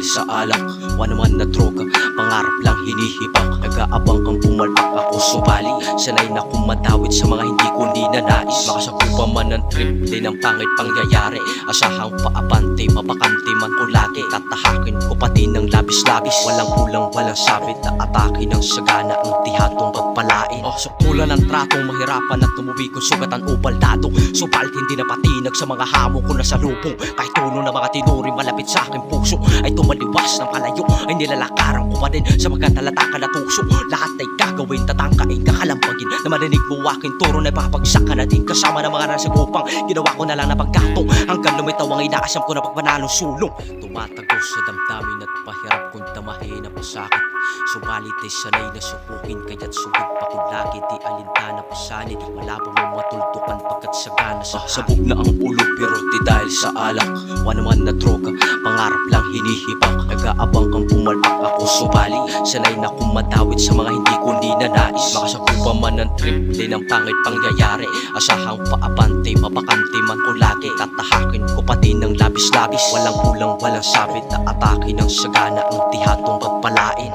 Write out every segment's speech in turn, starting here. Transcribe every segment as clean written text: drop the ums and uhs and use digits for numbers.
dahil sa alak. Wala naman na droga, pangarap lang hinihibak. Nag-aabang kang pumalpak ako subali. Sanay na kong matawid sa mga hindi ko ninanais. Makasakupa man ng triple ng pangit pangyayari. Asahang paabante, mabakante man ko lagi. Tatahakin ko pati ng labis-labis. Walang kulang, walang sabit na atake ng sagana. Ang tihatong pagpalain. Suktulan ng tratong mahirapan at tumuwi kong sugatan o baldado. Subalit hindi na patinag sa mga hamon ko na sa lubong. Kahit tuno na mga tinuri malapit sa aking puso ay tumaliwas ng palayo. Ay nilalakaran ko pa din sa magkatalata na tuso. Lahat ay gagawin, tatangkain, kakalampagin. Na marinig mo aking turo na ipapagsak ka na din. Kasama ng mga nasagupang ginawa ko na lang na pagkatong. Hanggang lumitaw ang inaasam ko na pagpanalong sulong. Tumatagos sa damdamin at pahirap kong tamahin ang pasakit. Subalit ay sanay na supukin. Kaya't sugod pa kung lagi di alintana pasanin. Malabo mo matultukan pagkat sagana sa sabog na ang ulo pero di dahil sa alak. Wala naman na droga, pangarap lang hinihibak. Nag-aabang kang pumalpak ako subali. Sanay na kong matawid sa mga hindi ko ninanais. Makasakupa man ng triple ng pangit pangyayari. Asahang paabante, mabakante man ko lagi. Tatahakin ko pati ng labis-labis. Walang kulang, walang sabit na atake ng sagana. Ang tihatong pagpalain.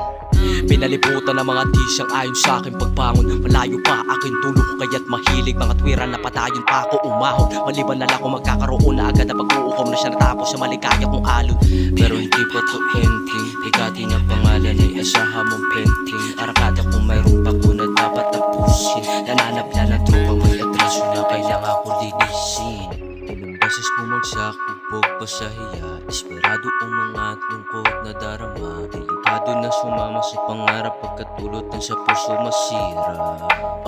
Pinalibutan ng mga tisyang ayon sa aking pagbangon. Malayo pa aking tulog kaya't mahilig. Mga tuwiran na patayon pa ako umahon. Maliban na lang kung magkakaroon na agad na pag-uukom na siya natapos sa maligaya kong alon. Pero hindi pa to ending. Higati ng pangalan ay asahan mong painting. Arakada kung mayroon pa ko na dapat tapusin. Nananap na ng tropa may atraso na kailangan ko linisin. Ilang beses bumagsak, bubog pa sa hiya. Desperado umangat, lungkot na darama. Delikado na sumama sa pangarap pagkatulot ng sa puso masira.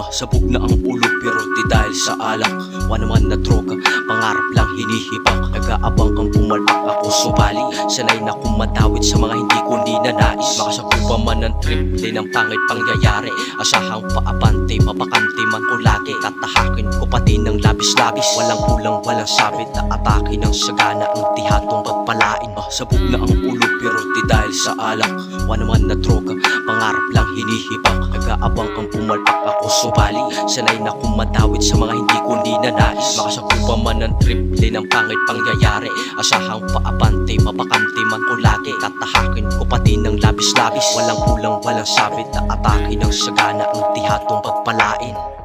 Sabog na ang ulo pero di dahil sa alak. Wala naman na droga, pangarap lang hinihibak. Nag-aabang kang pumalpak ako subali. Sanay na kong matawid sa mga hindi ko ninanais. Makasakupa man ng triple ng pangit pangyayari. Asahang paabante, mabakante man ko lagi. Tatahakin ko pati ng labis-labis. Walang kulang, walang sabit na atake ng sagana. Ang tihatong pagpalain. Sabog na ang ulo pero di dahil sa alak. Wala naman na droga, pangarap lang hinihibak. Nag-aabang kang pumalpak ako subali. Sanay na kong matawid sa mga hindi ko ninanais. Makasakupa man ng triple ng pangit pangyayari. Asahang paabante, mabakante man ko lagi. Tatahakin ko pati ng labis-labis. Walang kulang, walang sabit na atake ng sagana. Ang tihatong pagpalain.